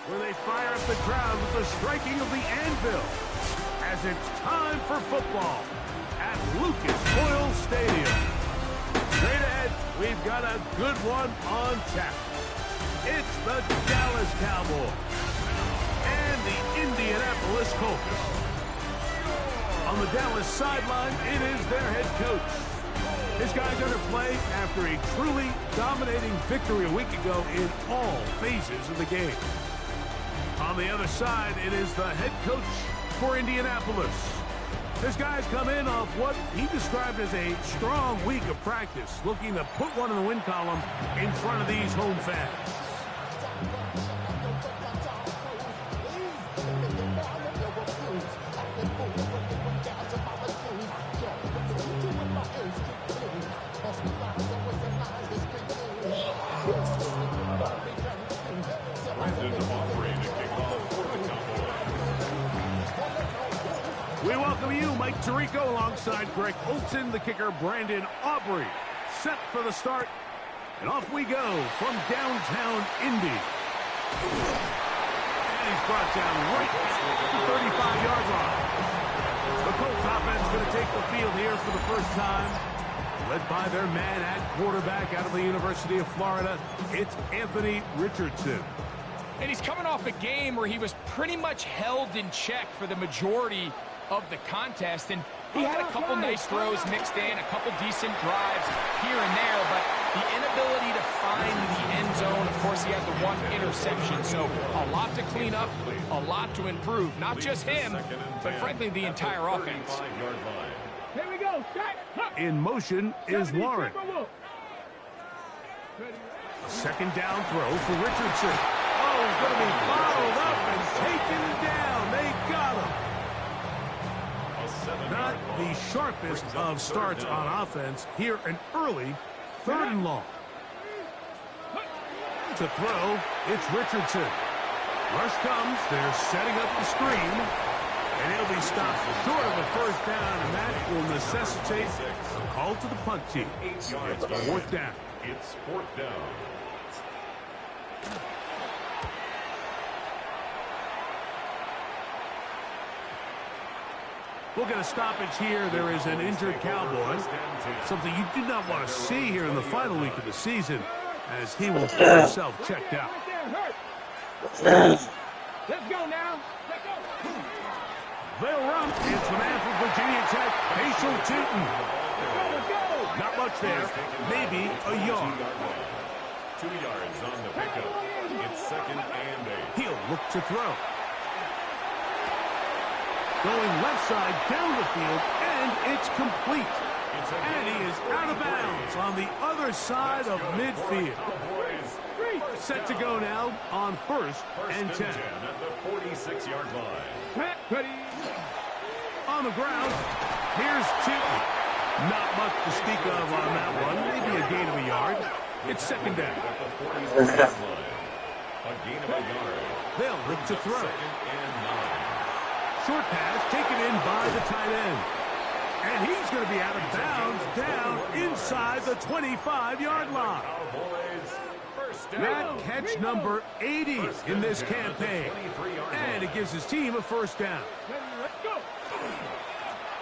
where they fire up the crowd with the striking of the anvil, as it's time for football at Lucas Oil Stadium. Straight ahead, we've got a good one on tap. It's the Dallas Cowboys and the Indianapolis Colts. On the Dallas sideline, it is their head coach. His guys under play after a truly dominating victory a week ago in all phases of the game. On the other side, it is the head coach for Indianapolis. His guys come in off what he described as a strong week of practice, looking to put one in the win column in front of these home fans. We welcome you, Mike Tirico, alongside Greg Olson, the kicker, Brandon Aubrey. Set for the start, and off we go from downtown Indy. And he's brought down right at the 35-yard line. The Colts offense going to take the field here for the first time. Led by their man at quarterback out of the University of Florida, it's Anthony Richardson. And he's coming off a game where he was pretty much held in check for the majority of the contest, and he had a couple nice throws mixed in, a couple decent drives here and there, but the inability to find the end zone, of course, he had the one interception, so a lot to clean up, a lot to improve, not just him, but frankly the entire offense. Here we go. In motion is Warren. Second down throw for Richardson. Oh, he's going to be bottled up and taken down. They got him. Not the sharpest of starts on offense. Here an early 3rd and long. To throw, it's Richardson. Rush comes. They're setting up the screen. And he'll be stopped short of a first down, and that will necessitate a call to the punt team. It's 4th down. It's 4th down. We'll get a stoppage here. There is an injured Cowboy. Something you do not want to see here in the final week of the season, as he will get himself checked out. Let's go now. They'll run. It's the man from Virginia Tech, Facial Tootin. Not much there. Maybe a yard. 2 yards on the pickup. It's 2nd and 8. He'll look to throw. Going left side down the field, and it's complete. And he is out of bounds on the other side of midfield. Set to go now on 1st and 10. At the 46-yard line. Ready. On the ground, here's Tootin. Not much to speak of on that one. Maybe a gain of a yard. It's 2nd down. At the 46-yard line. A gain of a yard. They'll look to throw. 2nd and 9. Short pass taken in by the tight end. And he's going to be out of bounds down inside the 25-yard line. That catch number 80 in this campaign. And it gives his team a first down.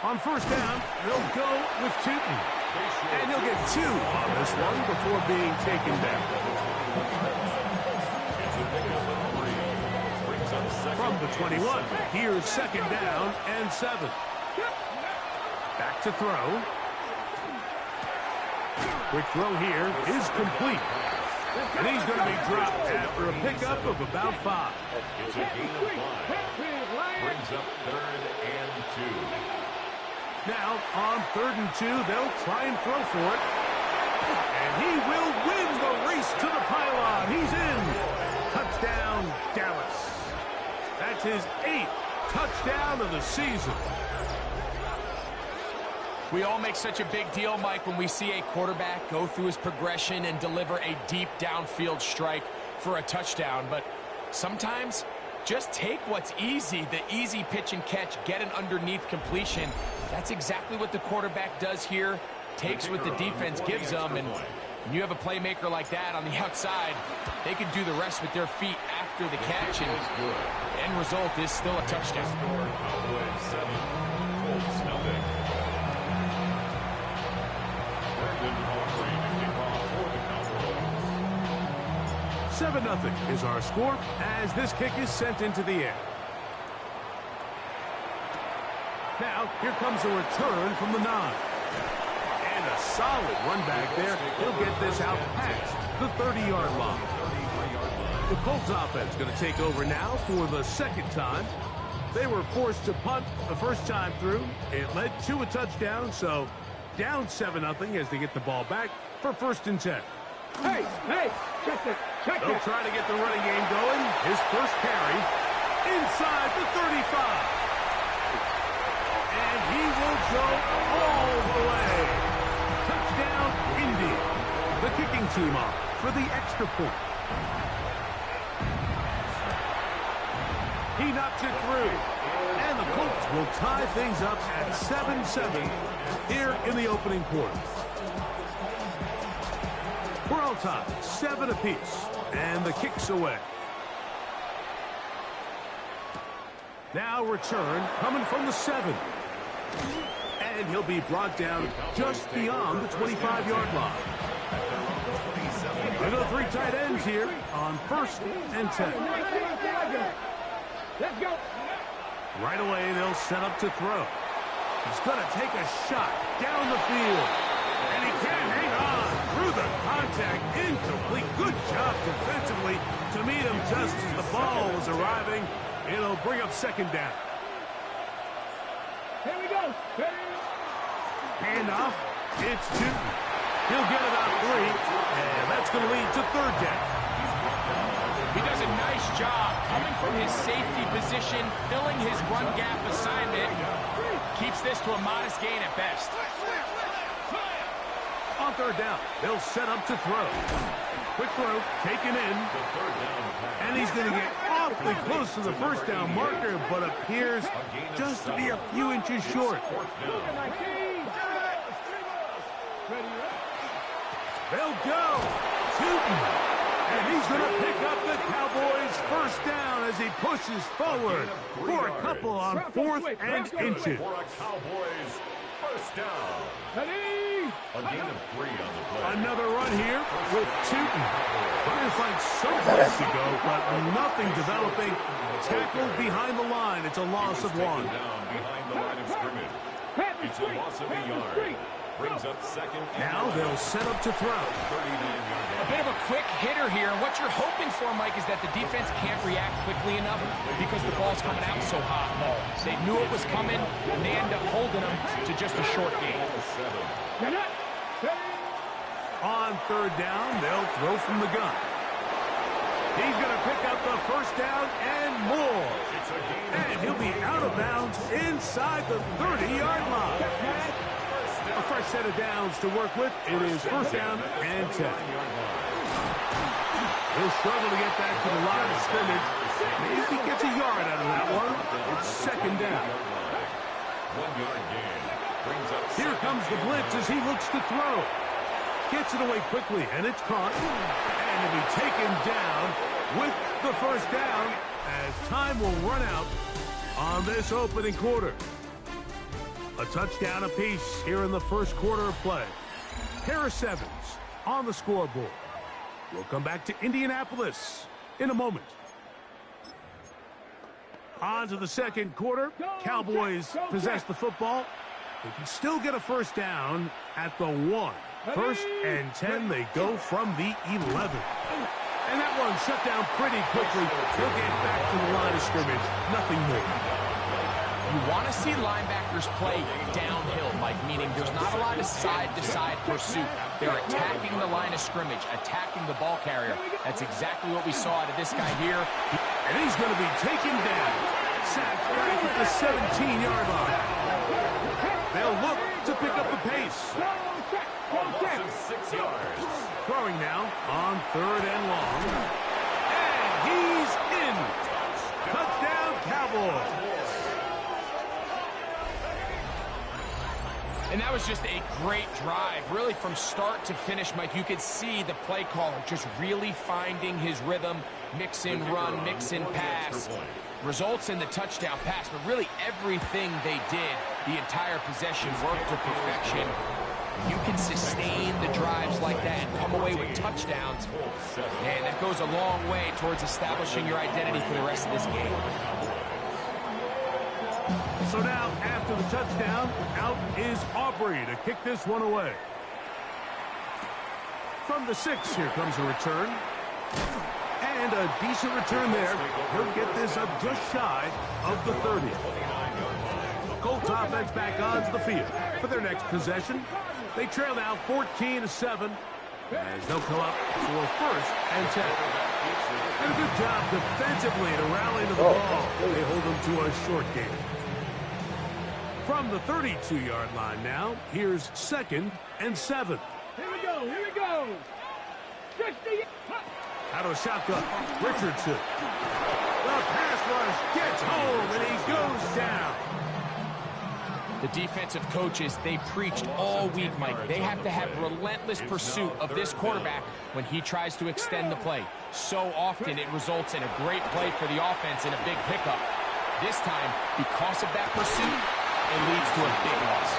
On first down, they'll go with Tootin. And he'll get 2 on this one before being taken down. From the 21, here's 2nd down and 7. Back to throw. Quick throw here is complete. And he's going to be dropped after a pickup of about 5. It's a gain of 5. Brings up 3rd and 2. Now, on 3rd and 2, they'll try and throw for it. And he will win the race to the pylon. He's in. Touchdown, Dallas. That's his 8th touchdown of the season. We all make such a big deal, Mike, when we see a quarterback go through his progression and deliver a deep downfield strike for a touchdown. But sometimes just take what's easy, the easy pitch and catch, get an underneath completion. That's exactly what the quarterback does here, takes what the defense gives them, and When you have a playmaker like that on the outside, they can do the rest with their feet after the catch, and the end result is still a touchdown. Cowboys 7, Colts nothing. Brendan Humphrey to kick off for the Cowboys. 7-0 is our score as this kick is sent into the air. Now, here comes a return from the 9. And a solid run back there. He'll get this out past the 30-yard line. The Colts offense going to take over now for the second time. They were forced to punt the first time through. It led to a touchdown, so down 7-0 as they get the ball back for 1st and 10. Hey, check that. They'll try to get the running game going. His first carry inside the 35. And he will go all the way. Touchdown, Indy. The kicking team off for the extra point. He knocks it through. And the Colts will tie things up at 7-7 here in the opening quarter. We're all tied, 7 apiece. And the kick's away. Now return coming from the 7. And he'll be brought down just beyond the 25-yard line. We go 3 tight ends here on 1st and 10. Let's go. Right away, they'll set up to throw. He's going to take a shot down the field. And he can't hang on through the contact. Incomplete. Good job defensively to meet him just as the ball was arriving. It'll bring up 2nd down. Here we go. Handoff. It's 2. He'll get about 3. And that's going to lead to 3rd down. He does a nice job coming from his safety position, filling his run gap assignment. Keeps this to a modest gain at best. On 3rd down, they'll set up to throw. Quick throw, taken in. And he's going to get awfully close to the 1st down marker, but appears just to be a few inches short. They'll go. Tootin'. And he's going to pick up the Cowboys' 1st down as he pushes forward for a couple on 4th and inches. For a Cowboys 1st down. A gain of 3 on the play. Another run here with Tootin'. Trying to find some place to go, but nothing developing. Tackled behind the line. It's a loss of 1. Down behind the line of scrimmage. It's a loss of a yard. Brings up 2nd. Now they'll set up to throw. 39-yard. A bit of a quick hitter here. What you're hoping for, Mike, is that the defense can't react quickly enough because the ball's coming out so hot. They knew it was coming, and they end up holding them to just a short gain. On 3rd down, they'll throw from the gun. He's going to pick up the 1st down and more. And he'll be out of bounds inside the 30-yard line. A fresh set of downs to work with. It is 1st down and 10. He'll struggle to get back to the line of scrimmage. Maybe he gets a yard out of that one. It's 2nd down. 1-yard gain. Brings up Here comes the blitz as he looks to throw. Gets it away quickly, and it's caught. And he'll be taken down with the 1st down as time will run out on this opening quarter. A touchdown apiece here in the 1st quarter of play. Pair of 7s on the scoreboard. We'll come back to Indianapolis in a moment. On to the 2nd quarter. Cowboys possess the football. They can still get a 1st down at the 1. 1st and 10, they go from the 11. And that one shut down pretty quickly. They'll get back to the line of scrimmage. Nothing more. You want to see linebackers play downhill, Mike, meaning there's not a lot of side-to-side pursuit. They're attacking the line of scrimmage, attacking the ball carrier. That's exactly what we saw out of this guy here. And he's going to be taken down. Sacked back at the 17-yard line. They'll look to pick up the pace. a loss of 6 yards. Throwing now on 3rd and long. And he's in. Touchdown, Cowboys. And that was just a great drive, really from start to finish, Mike. You could see the play caller just really finding his rhythm, mix in run, mix in pass. Results in the touchdown pass, but really everything they did, the entire possession worked to perfection. You can sustain the drives like that and come away with touchdowns. Man, that goes a long way towards establishing your identity for the rest of this game. So now, after the touchdown, out is Aubrey to kick this one away. From the 6, here comes a return. And a decent return there. He'll get this up just shy of the 30. Colts offense back onto the field for their next possession. They trail now 14-7 as they'll come up for 1st and 10. And a good job defensively to rally to the ball. They hold them to a short game. From the 32-yard line now, here's 2nd and 7. Here we go, here we go. Out of a shotgun, Richardson. The pass rush gets home, and he goes down. The defensive coaches, they preached all week, Mike. They have to have relentless pursuit of this quarterback when he tries to extend the play. So often it results in a great play for the offense and a big pickup. This time, because of that pursuit, it leads to a big loss.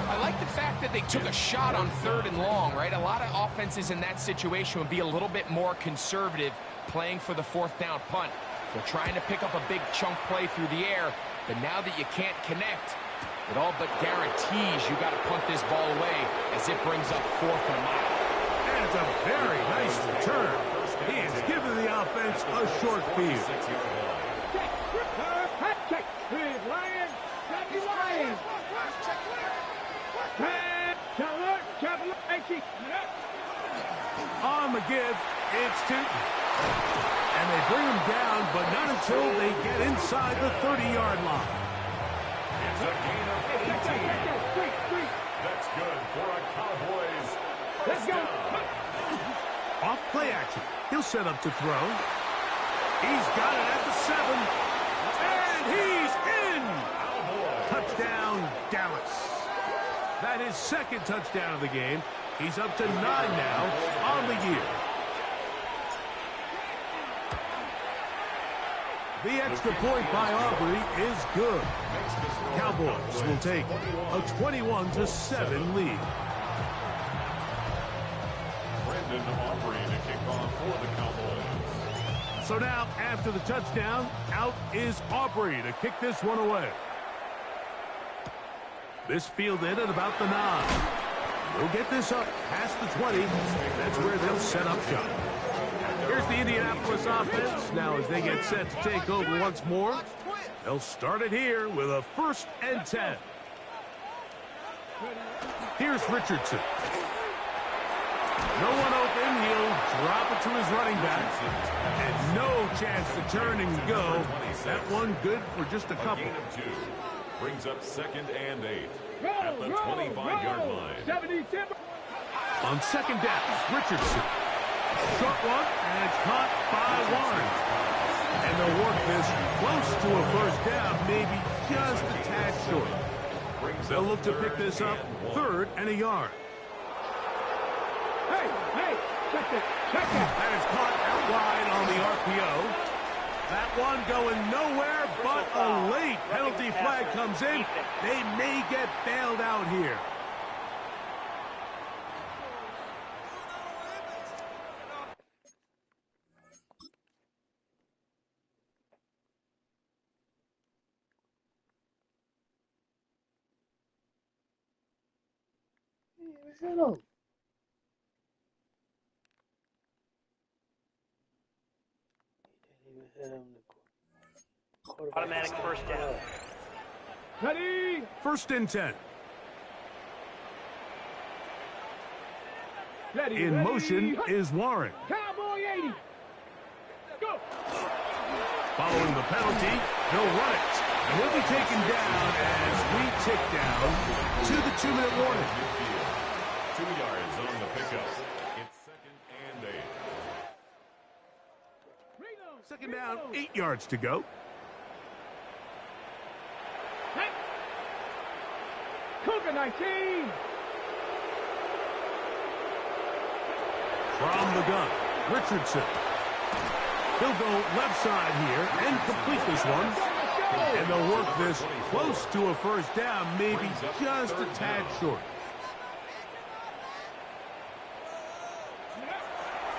I like the fact that they took a shot on 3rd and long, right? A lot of offenses in that situation would be a little bit more conservative playing for the 4th down punt. They're trying to pick up a big chunk play through the air, but now that you can't connect, it all but guarantees you got to punt this ball away as it brings up 4th and a mile. And it's a very nice return. He has given the offense a short field. On the give, it's 2. And they bring him down, but not until they get inside the 30-yard line. It's a gain of 18. That's good for a Cowboys. Let's go. Off play action. He'll set up to throw. He's got it at the 7. And he's in. Touchdown, Dallas. That is 2nd touchdown of the game. He's up to 9 now on the year. The extra point by Aubrey is good. Cowboys will take a 21-7 lead. Brandon Aubrey to kick off for the Cowboys. So now, after the touchdown, out is Aubrey to kick this one away. This fielded at about the 9. They'll get this up past the 20. That's where they'll set up shop. Here's the Indianapolis offense. Now as they get set to take over once more, they'll start it here with a 1st and 10. Here's Richardson. No one open. He'll drop it to his running back. And no chance to turn and go. That one good for just a couple. Brings up 2nd and 8 at the 25-yard line. On 2nd down, Richardson. Short one, and it's caught by Warren. And they'll work this close to a 1st down, maybe just a tad short. They'll look to pick this up 3rd and a yard. Hey, check it. And it's caught out wide on the RPO. That one going nowhere, but a late penalty flag comes in. They may get bailed out here. Automatic 1st down. Ready? 1st and 10. Ready, In motion is Warren. Cowboy 80. Go. Following the penalty, he'll run it. And he'll be taken down as we tick down to the 2-minute warning. 2 yards on the pickup. It's 2nd and 8. 2nd down, 8 yards to go. Second 19. From the gun, Richardson. He'll go left side here and complete this one. And they'll work this close to a first down, maybe just a tad short.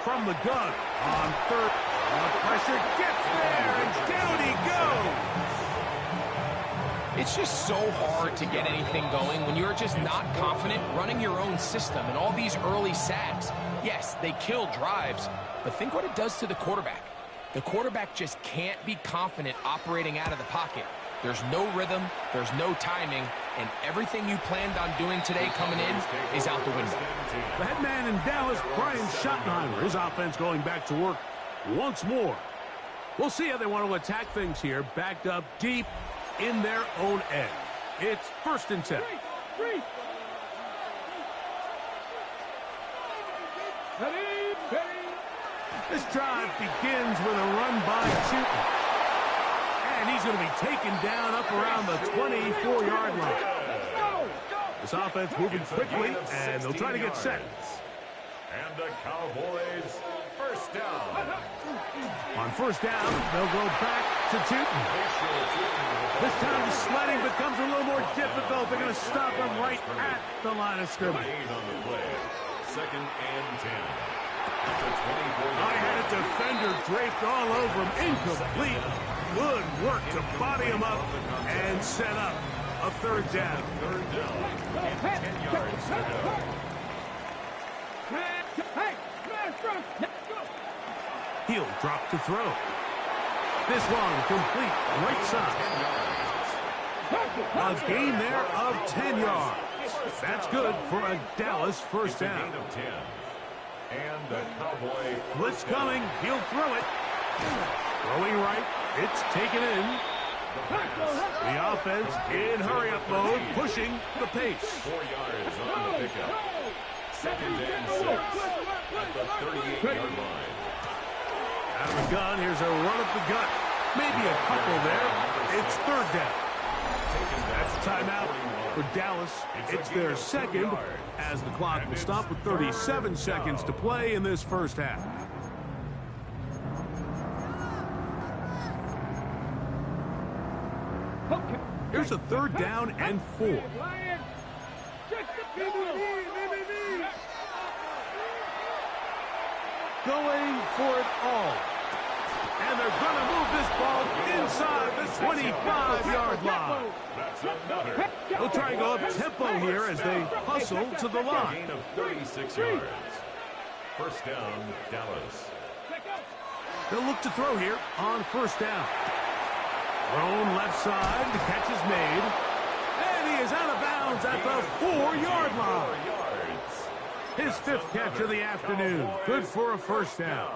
From the gun on third. The pressure gets there, and down he goes. It's just so hard to get anything going when you're just not confident running your own system, and all these early sacks. Yes, they kill drives, but think what it does to the quarterback. The quarterback just can't be confident operating out of the pocket. There's no rhythm, there's no timing, and everything you planned on doing today coming in is out the window. The head man in Dallas, Brian Schottenheimer, his offense going back to work once more. We'll see how they want to attack things here, backed up deep in their own end. It's 1st and 10. Ready. This drive begins with a run by Chewton. And he's going to be taken down up around the 24-yard line. This offense moving quickly, and they'll try to get set. And the Cowboys, first down. On first down, they'll go back to Chewton. This time the sledding becomes a little more difficult. They're going to stop him right at the line of scrimmage. On the play. 2nd and 10. I had a defender draped all over him. Incomplete. Good work to body him up and set up a 3rd down. 3rd down. And 10 yards to go. He'll drop to throw. This one complete, right side. A gain there of 10 yards. That's good for a Dallas first down. Gain of 10. And the Cowboy Blitz coming. He'll throw it. Throwing right. It's taken in. The offense in hurry-up mode, pushing the pace. 4 yards on the pickup. 2nd and 6 at the 38-yard line. Out of the gun, here's a run up the gut. Maybe a couple there. It's 3rd down. That's a timeout for Dallas. It's their 2nd, as the clock will stop with 37 seconds to play in this first half. Here's a 3rd down and 4. Going for it all. And they're going to move this ball inside the 25-yard line. They'll try and go up tempo here as they hustle to the line. Gain of 36 yards. First down, Dallas. They'll look to throw here on first down. Thrown left side. The catch is made. And he is out of bounds at the 4-yard line. His 5th catch of the afternoon. Good for a first down.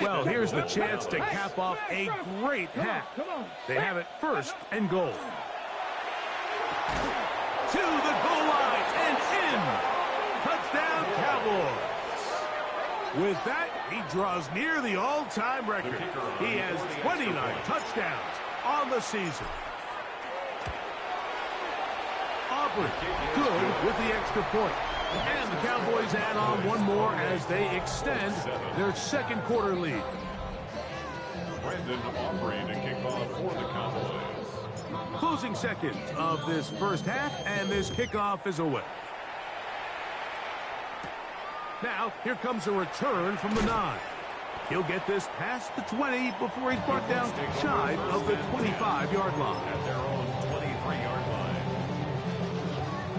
Well, here's the chance to cap off a great half. They have it 1st and goal. To the goal line and in. Touchdown, Cowboys. With that, he draws near the all-time record. He has 29 touchdowns on the season. Aubrey, good with the extra point. And the Cowboys add on one more as they extend their 2nd quarter lead. Brandon Aubrey to kick off for the Cowboys. Closing seconds of this first half, and this kickoff is away. Now, here comes a return from the 9. He'll get this past the 20 before he's brought down shy of the 25-yard line. At their own 23-yard line.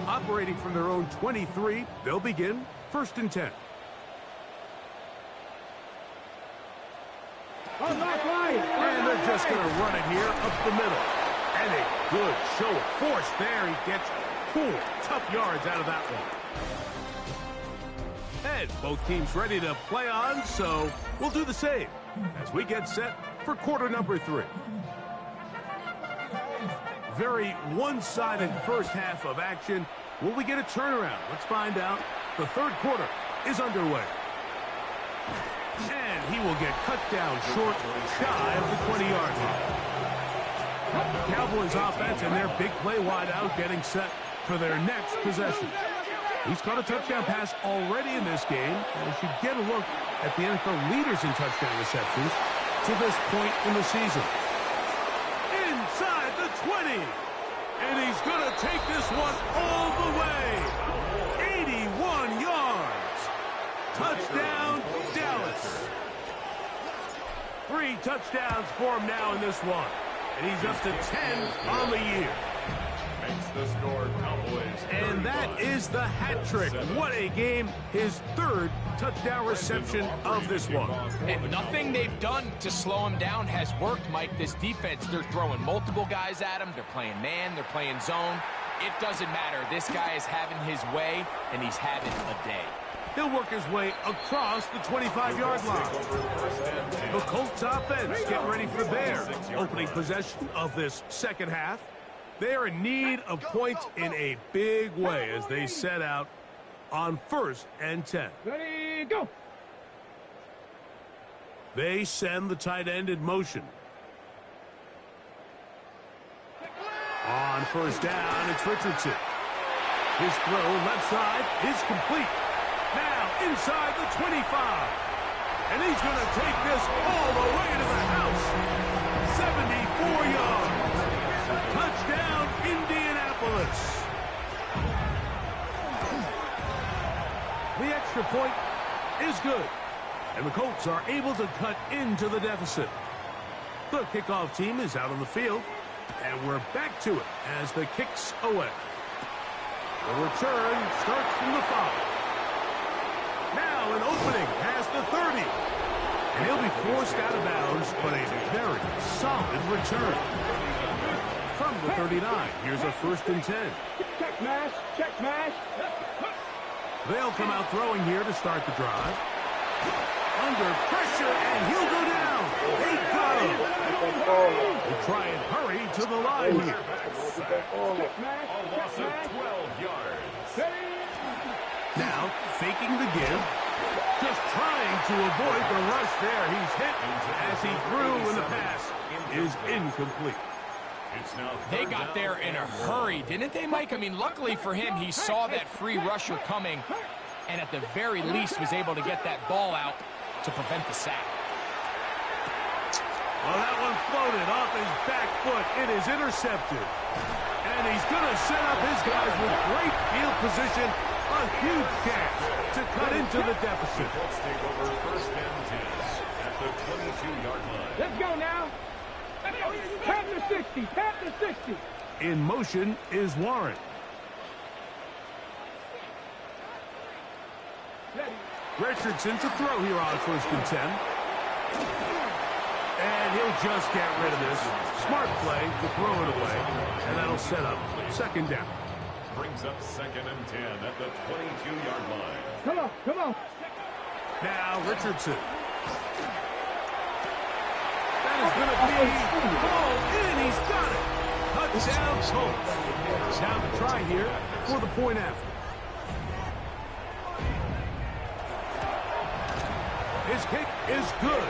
Operating from their own 23, they'll begin 1st and 10. And they're just going to run it here up the middle. And a good show of force there. He gets 4 tough yards out of that one. And both teams ready to play on, so we'll do the same as we get set for quarter number 3. Very one-sided first half of action. Will we get a turnaround? Let's find out. The 3rd quarter is underway. And he will get cut down short, shy of the 20-yard line. Cowboys offense and their big play wide out getting set for their next possession. He's caught a touchdown pass already in this game, and we should get a look at the NFL leaders in touchdown receptions to this point in the season. Inside the 20, and he's going to take this one all the way. 81 yards. Touchdown, Dallas. 3 touchdowns for him now in this one, and he's up to 10 on the year. Makes the score Cowboys. And that is the hat trick. What a game. His 3rd touchdown reception of this one. And nothing they've done to slow him down has worked, Mike. This defense, they're throwing multiple guys at him. They're playing man. They're playing zone. It doesn't matter. This guy is having his way, and he's having a day. He'll work his way across the 25-yard line. The Colts offense getting ready for their opening possession of this second half. They are in need of points in a big way as they set out on 1st and 10. Ready, go. They send the tight end in motion. On 1st down, it's Richardson. His throw left side is complete. Now inside the 25. And he's going to take this all the way to the house. 74 yards. Touchdown, Indianapolis. The extra point is good. And the Colts are able to cut into the deficit. The kickoff team is out on the field. And we're back to it as the kick's away. The return starts from the 5. Now an opening past the 30. And he'll be forced out of bounds, but a very solid return. From the 39, here's a 1st and 10. Check mash, check mash. They'll come out throwing here to start the drive. Under pressure, and he'll go down. They got him. We'll try and hurry to the line here. Check mash, Loss check of mash. 12 yards. Now, faking the give. Just trying to avoid the rush there. He's hit as he threw, and the pass is incomplete. They got there in a hurry, didn't they, Mike? I mean, luckily for him, he saw that free rusher coming, and at the very least was able to get that ball out to prevent the sack. Well, that one floated off his back foot. It is intercepted. And he's going to set up his guys with great field position. A huge chance to cut into the deficit. Let's take over 1st and 10 at the 22-yard line. Let's go now. Tap the 60, tap the 60. In motion is Warren. Richardson to throw here on 1st and 10. And he'll just get rid of this. Smart play to throw it away. And that'll set up 2nd down. Brings up 2nd and 10 at the 22-yard line. Come on, come on. Now Richardson. That is going to be ball in. He's got it. Touchdown Colts. Now to try here for the point after. His kick is good.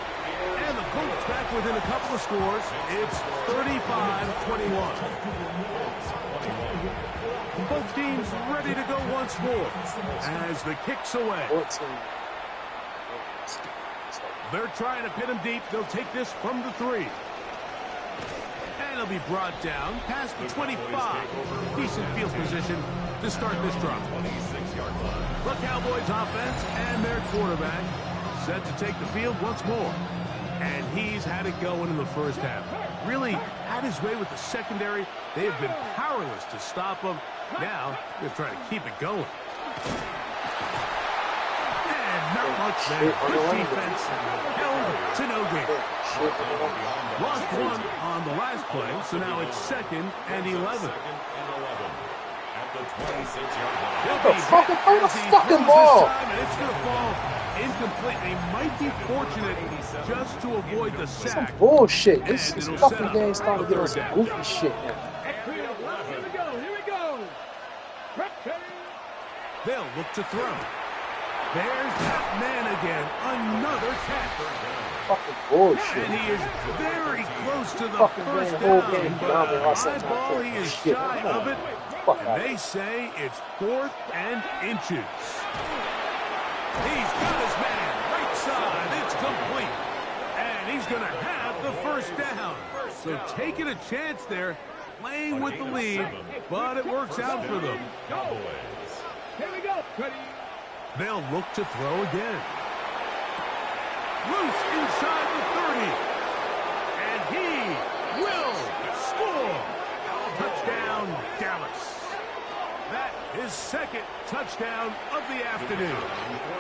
And the Colts back within a couple of scores. It's 35-21. Both teams ready to go once more as the kick's away. They're trying to pin him deep. They'll take this from the 3. And he'll be brought down past the 25. Decent field position to start this drive. 26-yard line. The Cowboys offense and their quarterback set to take the field once more. And he's had it going in the 1st half. Really had his way with the secondary. They have been powerless to stop him. Now they're trying to keep it going. And not much there. Good defense. Held to no gain. Lost one on the last play, so now it's 2nd and 11. At the 26-yard line. He'll be hit as he throws this time, and it's going to fall incomplete. They might be fortunate just to avoid the sack. Some bullshit. This And it'll fucking set game up started a getting 3rd some down. goofy shit now. Here we go, here we go. They'll look to throw. There's that man again. Another tackle. Fucking bullshit. And he is very close to the Fucking first whole down. game. But Now they lost that eyeball, time. he is Shit. shy of it. Fuck And out. they say it's 4th and inches. He's got his man. Right side. It's complete. And he's going to have the first down. So taking a chance there, playing with the lead, but it works out for them. Here we go. They'll look to throw again. Loose inside the 30. And he will score. Touchdown, Dallas. That is second touchdown of the afternoon.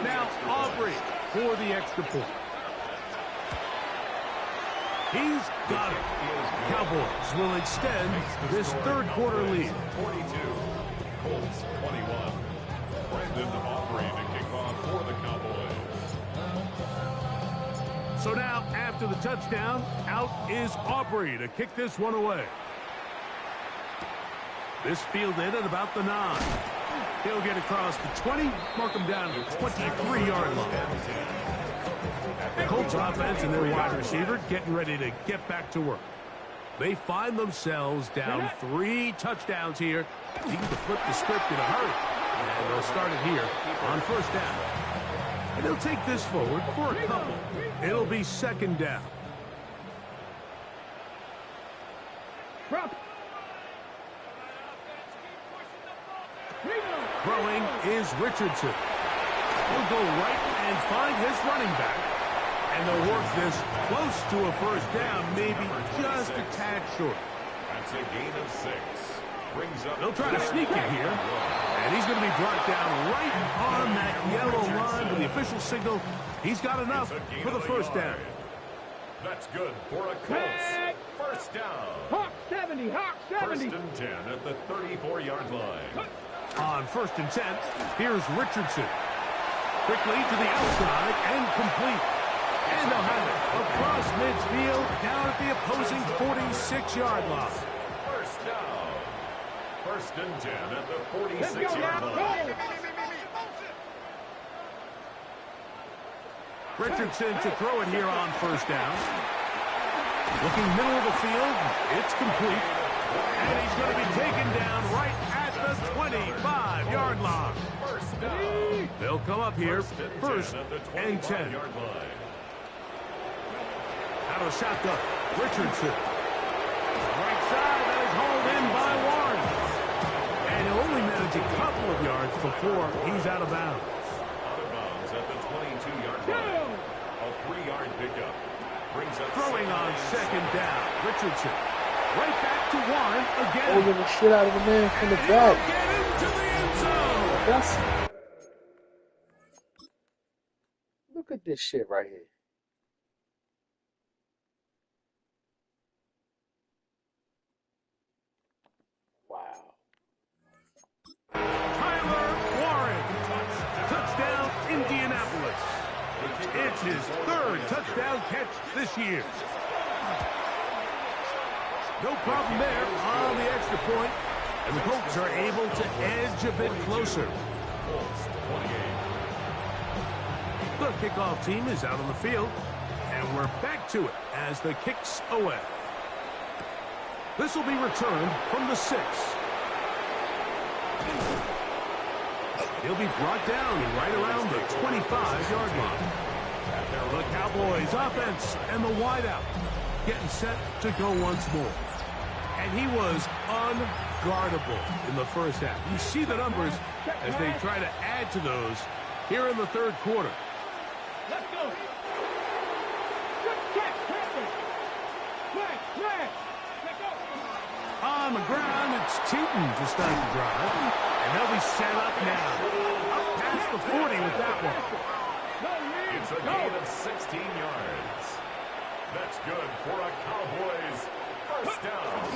Now Aubrey for the extra point. He's got it. Cowboys will extend this third quarter lead. 42. Colts 21. Brandon Aubrey to kick off for the Cowboys. So now, after the touchdown, out is Aubrey to kick this one away. This fielded at about the 9. He'll get across the 20, mark him down to the 23-yard line. The Colts offense and their wide receiver getting ready to get back to work. They find themselves down 3 touchdowns here. Need to flip the script in a hurry. And they'll start it here on first down. And they'll take this forward for a couple. It'll be second down. Throwing is Richardson. He'll go right and find his running back. And they'll work this close to a first down, maybe just a tad short. That's a gain of 6. Brings up. They'll try to sneak it here. And he's going to be brought down right on that yellow line with the official signal. He's got enough for the first down. That's good for a Colts. First down. Hawk 70, Hawk 70. First and 10 at the 34-yard line. On first and 10, here's Richardson. Quickly to the outside and complete. And they'll have it across midfield down at the opposing 46-yard line. First down. First and 10 at the 46-yard line. Richardson to throw it here on first down. Looking middle of the field, it's complete. And he's going to be taken down right at the 25-yard line. First down. They'll come up here first and 10. Out of shotgun, Richardson. Right side, that is hauled in by Warren. And he'll only manage a couple of yards before he's out of bounds. Out of bounds at the 22-yard line. A 3-yard pickup. Brings up Throwing on second down, Richardson. Right back to Warren again. Oh, get the shit out of the man from the back. Get into the end zone. That's... Look at this shit right here. Wow. Tyler Warren. Touchdown, Indianapolis. It's his third touchdown catch this year. No problem there on the extra point. And the Colts are able to edge a bit closer. The kickoff team is out on the field. And we're back to it as the kick's away. This will be returned from the 6. He'll be brought down right around the 25-yard line. The Cowboys offense and the wideout getting set to go once more. And he was unguardable in the first half. You see the numbers as they try to add to those here in the third quarter. Let's go. Good catch, Captain. Flag. Let's go. On the ground, it's Tootin to start the drive. And they'll be set up now. Up past the 40 with that one. It's a gain of 16 yards. That's good for a Cowboys first down.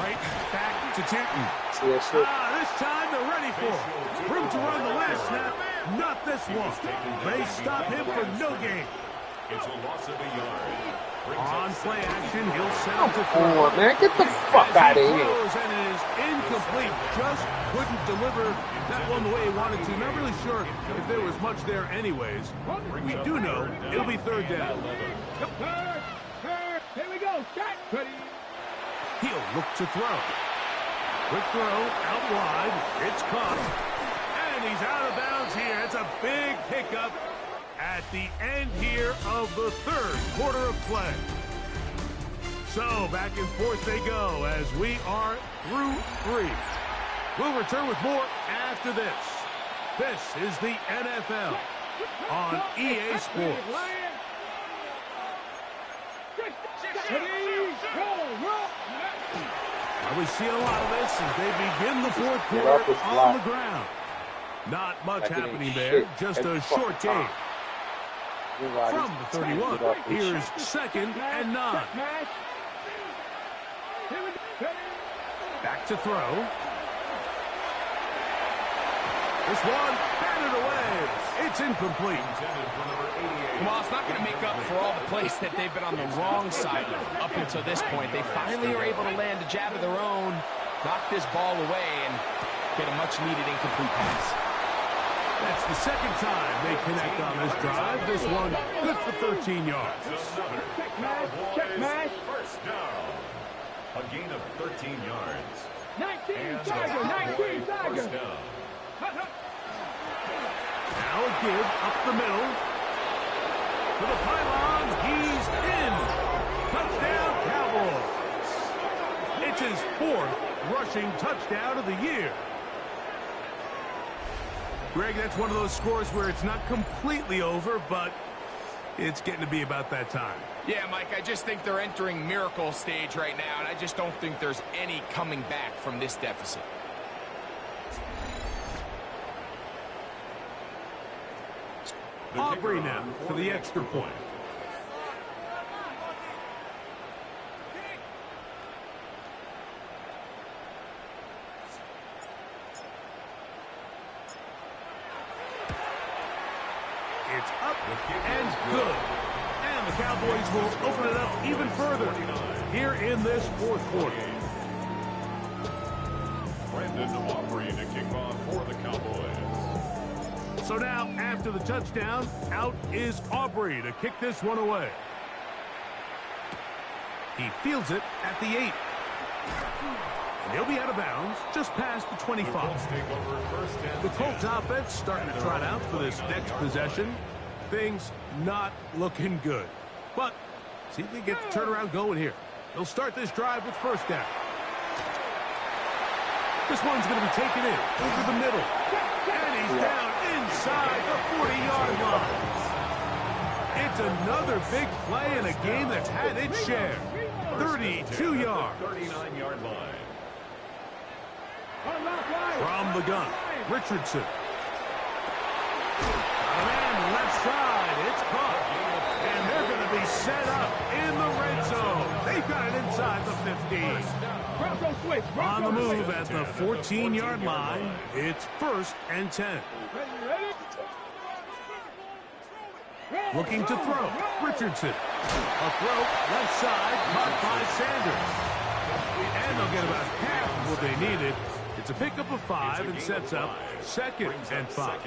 Right back to Tootin. See that shit? This time they're ready for it. Room to run the last snap. Not this one. They stop him for no gain. It's a loss of a yard. On play action, he'll send him to throw. Oh, man, get the fuck out of here. And it is incomplete. Just couldn't deliver that one the way he wanted to. Not really sure if there was much there anyways. We do know it'll be third down. Here we go. Shot. Ready. He'll look to throw. Quick throw out wide. It's caught. And he's out of bounds here. It's a big pickup at the end here of the third quarter of play. So back and forth they go as we are through 3. We'll return with more after this. This is the NFL on EA Sports. Well, we see a lot of this as they begin the fourth quarter on the ground. Not much happening there, just a short game. From the 31, here's 2nd and 9. Back to throw. This one, batted away. It's incomplete. Well, it's not going to make up for all the plays that they've been on the wrong side of up until this point. They finally are able to land a jab of their own, knock this ball away, and get a much-needed incomplete pass. That's the second time they connect on this drive. This one good for 13 yards. Checkmate. First down. A gain of 13 yards. 19 Tiger. First down. Now a give up the middle. To the pylon. He's in. Touchdown, Cowboys. It's his 4th rushing touchdown of the year. Greg, that's one of those scores where it's not completely over, but it's getting to be about that time. Yeah, Mike, I just think they're entering miracle stage right now, and I just don't think there's any coming back from this deficit. Aubrey now for the extra point. It's up and good. And the Cowboys will open it up even further here in this fourth quarter. Brandon Aubrey to kick off for the Cowboys. So now, after the touchdown, out is Aubrey to kick this one away. He fields it at the 8. And he'll be out of bounds just past the 25. The Colts offense starting to trot out for this next possession. Things not looking good. But see if they get the turnaround going here. They'll start this drive with first down. This one's going to be taken in over the middle. And he's down inside the 40-yard line. It's another big play in a game that's had its share. 32 yards. 39-yard line. From the gun, Richardson. Got a man left side. It's caught. And they're going to be set up in the red zone. They've got it inside the 15. On the move at the 14-yard line. It's 1st and 10. Looking to throw. Richardson. A throw left side caught by Sanders. And they'll get about half of what they needed. It's a pickup of 5 and sets up 2nd and 5.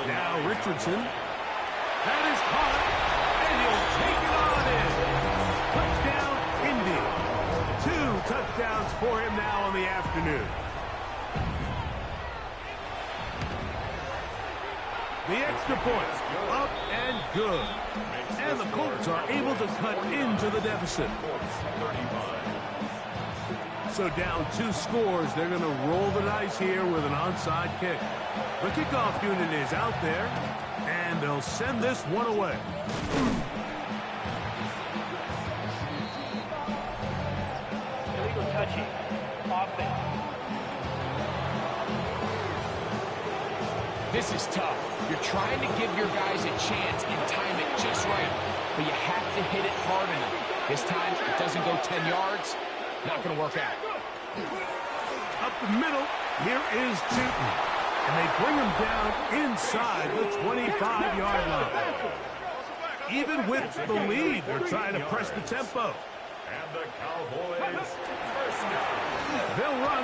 Now Richardson. That is caught. And he'll take it on in. Touchdown, Indy. 2 touchdowns for him now on the afternoon. The extra point, up and good. And the Colts are able to cut into the deficit. So down 2 scores, they're going to roll the dice here with an onside kick. The kickoff unit is out there, and they'll send this one away. Illegal touching. Offense. This is tough. You're trying to give your guys a chance and time it just right, but you have to hit it hard enough. This time, it doesn't go 10 yards. Not going to work out. Up the middle, here is Tootin. And they bring him down inside the 25-yard line. Even with the lead, they're trying to press the tempo. And the Cowboys first down. They'll run.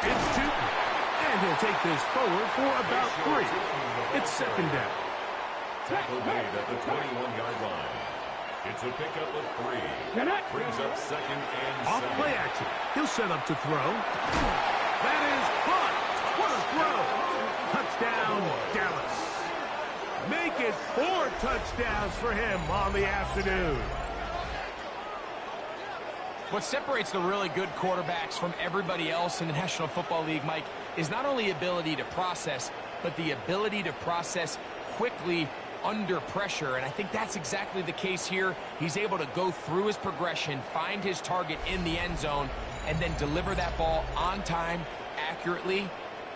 It's Tootin. And he'll take this forward for about 3. It's 2nd down. Tackle made at the 21-yard line. It's a pickup of 3. Brings up second and Off 7. play action. He'll set up to throw. That is caught. What a throw. Touchdown, Dallas. Make it 4 touchdowns for him on the afternoon. What separates the really good quarterbacks from everybody else in the National Football League, Mike, is not only ability to process, but the ability to process quickly under pressure. And I think that's exactly the case here. He's able to go through his progression, find his target in the end zone, and then deliver that ball on time, accurately,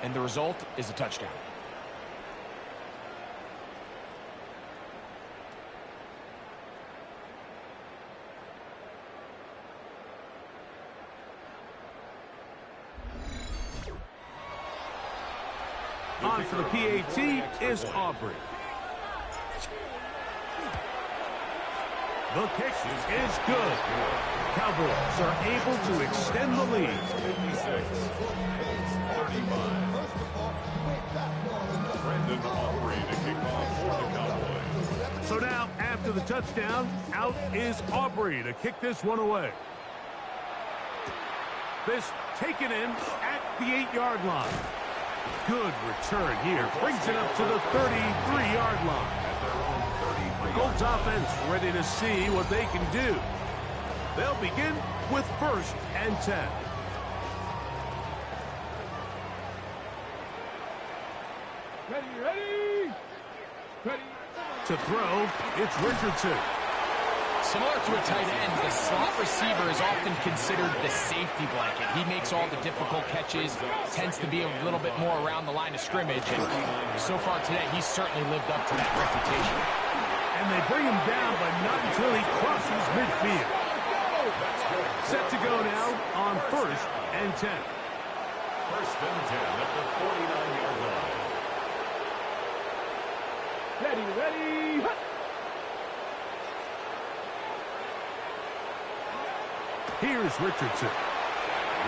and the result is a touchdown. On for the PAT is Aubrey. The kick is good. Cowboys are able to extend the lead. 35. Brandon Aubrey to kick off for the Cowboys. So now, after the touchdown, out is Aubrey to kick this one away. This taken in at the 8-yard line. Good return here. Brings it up to the 33-yard line. Colts offense ready to see what they can do. They'll begin with 1st and 10. Ready. To throw, it's Richardson. Similar to a tight end, the slot receiver is often considered the safety blanket. He makes all the difficult catches, tends to be a little bit more around the line of scrimmage, and so far today, he's certainly lived up to that reputation. And they bring him down, but not until he crosses midfield. Set to go now on 1st and 10. 1st and 10 at the 49-yard line. Ready. Here's Richardson.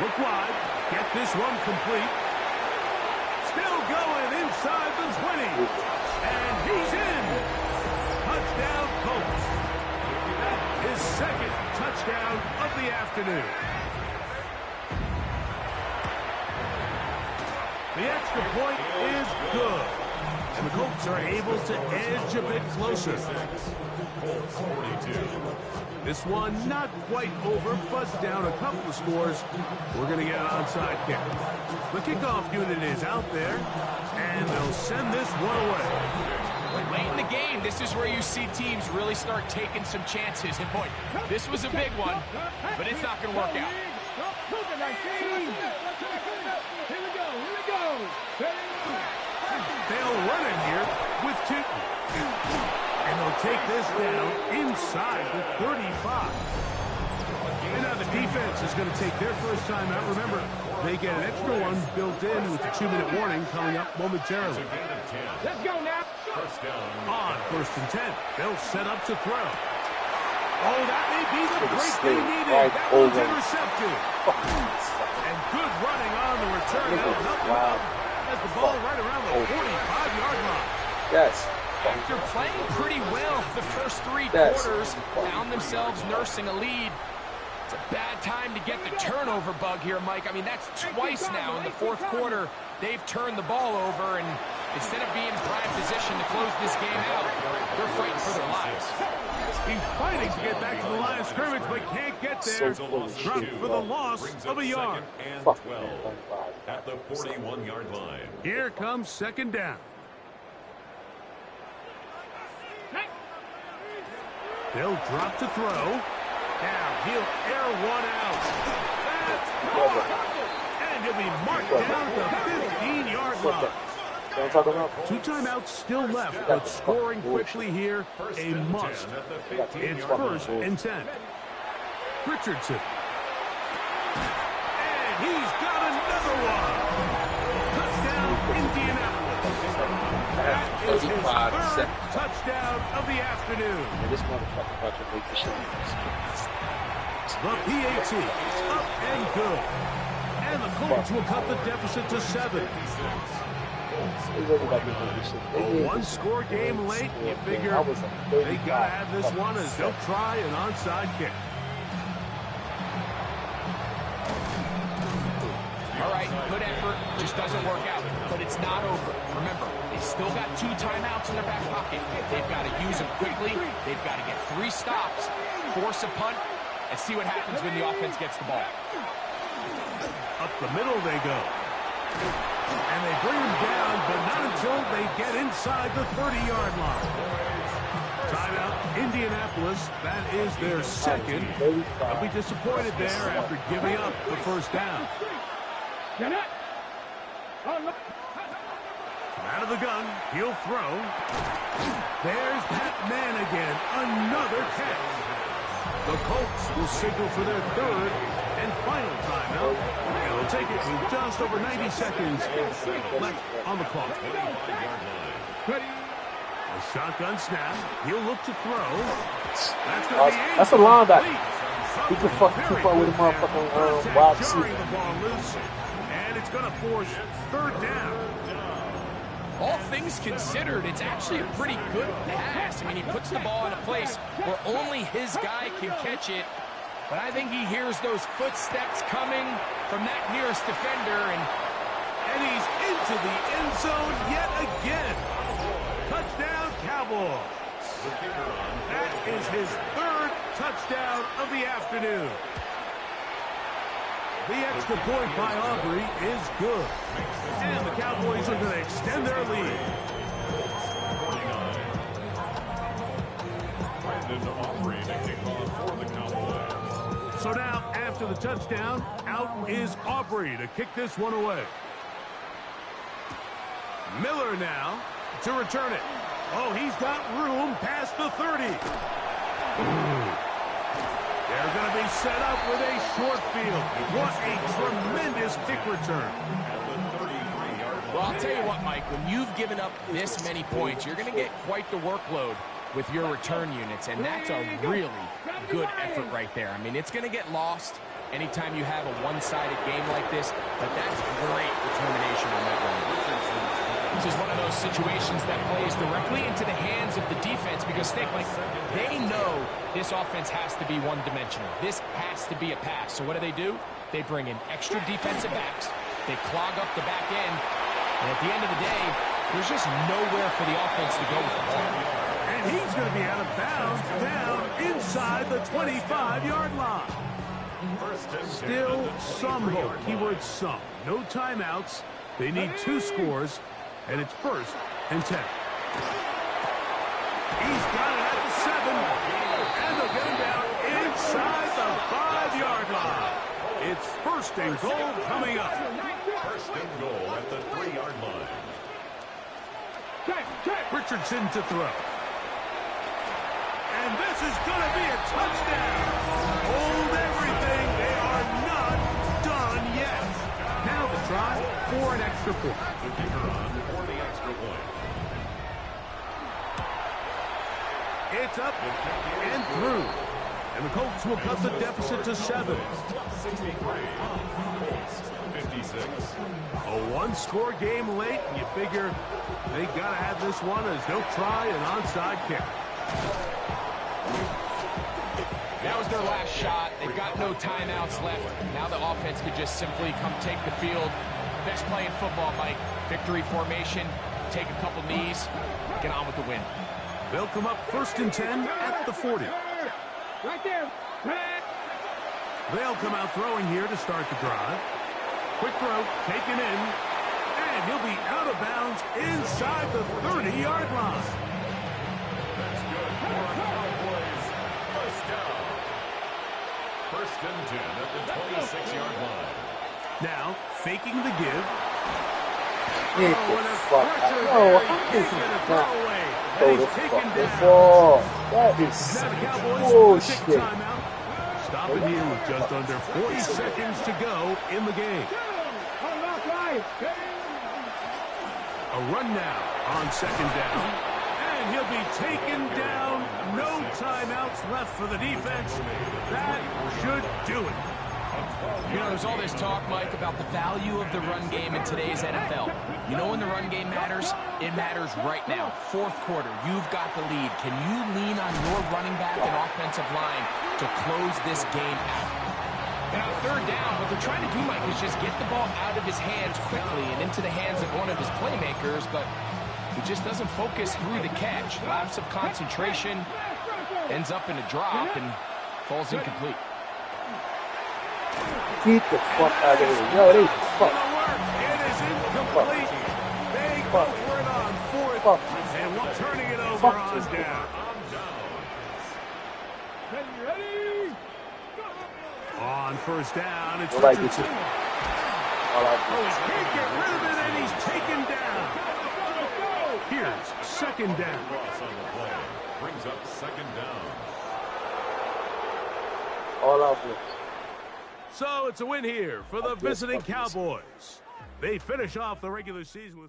Look wide. Get this one complete. Still going inside the 20. And he's in. Touchdown, Colts. His 2nd touchdown of the afternoon. The extra point is good. And the Colts are able to edge a bit closer. Colts 42. This one not quite over, but down a couple of scores. We're going to get an onside kick. The kickoff unit is out there, and they'll send this one away. Late in the game, this is where you see teams really start taking some chances. And boy, this was a big one, but it's not going to work out. Here we go. They'll run it here with 2. And they'll take this down inside the 35. And now the defense is going to take their first time out. Remember, they get an extra one built in with the 2-minute warning coming up momentarily. Let's go now. First down. On 1st and 10, they'll set up to throw. Oh, that may be the break they needed. That one's intercepted. And good running on the return. That'll help them as the ball right around the 45-yard line. Yes. After playing pretty well the first 3 quarters, found themselves nursing a lead. It's a bad time to get the turnover bug here, Mike. I mean, that's twice now in the 4th quarter. They've turned the ball over, and instead of being in prime position to close this game out, they're fighting for their lives. He's fighting to get back to the line of scrimmage, but can't get there. Dropped for the loss of a yard. And 12 at the 41-yard line. Here comes 2nd down. They'll drop to throw. Now he'll air one out. That's caught. And he'll be marked down at the 15-yard line. 2 timeouts still left, but scoring quickly here, a must. It's 1st and 10. Richardson. And he's got another one. Touchdown, Indianapolis. That is his 3rd touchdown of the afternoon. This motherfucker about to make the shit. The PAT up and good. And the Colts will cut the deficit to 7. A one-score game late, you figure they gotta have this one as they'll try an onside kick. All right, good effort, just doesn't work out, but it's not over. Remember, they still got 2 timeouts in their back pocket. They've got to use them quickly. They've got to get 3 stops, force a punt, and see what happens when the offense gets the ball. Up the middle they go. And they bring him down, but not until they get inside the 30-yard line. Timeout, Indianapolis. That is their second. They'll be disappointed there after giving up the first down. Out of the gun, he'll throw. There's that man again, another catch. The Colts will signal for their third and final timeout. And they'll take it with just over 90 seconds left on the clock. A shotgun snap. He'll look to throw. That's going to be that's a linebacker. He can fucking keep up with the motherfucking wide receiver. The ball loose, and it's going to force third down. All things considered, it's actually a pretty good pass. I mean, he puts the ball in a place where only his guy can catch it. But I think he hears those footsteps coming from that nearest defender, and he's into the end zone yet again. Touchdown, Cowboys. That is his third touchdown of the afternoon. The extra point by Aubrey is good. And the Cowboys are going to extend their lead. So now, after the touchdown, out is Aubrey to kick this one away. Miller now to return it. Oh, he's got room past the 30. They're going to be set up with a short field. What a tremendous kick return. Well, I'll tell you what, Mike, when you've given up this many points, you're going to get quite the workload with your return units, and that's a really good effort right there. I mean, it's going to get lost anytime you have a one-sided game like this, but that's great determination on that run. This is one of those situations that plays directly into the hands of the defense because like they know this offense has to be one-dimensional. This has to be a pass. So what do? They bring in extra defensive backs. They clog up the back end. And at the end of the day, there's just nowhere for the offense to go with the ball. And he's going to be out of bounds down inside the 25-yard line. Still some hope. Keyword some. No timeouts. They need 2 scores. And it's 1st and 10. He's got it at the 7. And they'll get him down inside the 5-yard line. It's 1st and goal coming up. 1st and goal at the 3-yard line. Richardson to throw. And this is going to be a touchdown. Hold everything. They are not done yet. Now the try for an extra point. The kicker on for the extra point. It's up and through. And the Colts will cut the deficit to 7. 63. Colts 56. A one-score game late. You figure they got to have this one as they'll try an onside kick. That was their last shot. They've got no timeouts left. Now the offense could just simply come take the field. Best play in football, Mike. Victory formation. Take a couple knees. Get on with the win. They'll come up 1st and 10 at the 40. Right there. They'll come out throwing here to start the drive. Quick throw, taken in. And he'll be out of bounds inside the 30-yard line. That's good for our Cowboys. First down. 1st and 10 at the 26-yard line. Now, faking the give. Get the fuck out. No, how is he not throw the fucking ball? That is some bullshit. Stopping here with just under 40 seconds to go in the game. A run now on 2nd down. And he'll be taken down. No timeouts left for the defense. That should do it. You know, there's all this talk, Mike, about the value of the run game in today's NFL. You know when the run game matters? It matters right now. Fourth quarter, you've got the lead. Can you lean on your running back and offensive line to close this game out? And on third down, what they're trying to do, Mike, is just get the ball out of his hands quickly and into the hands of one of his playmakers, but he just doesn't focus through the catch. Lapse of concentration, ends up in a drop, and falls incomplete. Get the fuck out of here. Yo, they fuck. It is incomplete. They go for it on fourth. And we're turning it over on down. Ready? On first down, it's Nobody Richardson. gets it. Oh, he can't get rid of it, and he's taken down. Here's second down. Cross on the play. Brings up second down. All out here. So it's a win here for the visiting Cowboys. They finish off the regular season with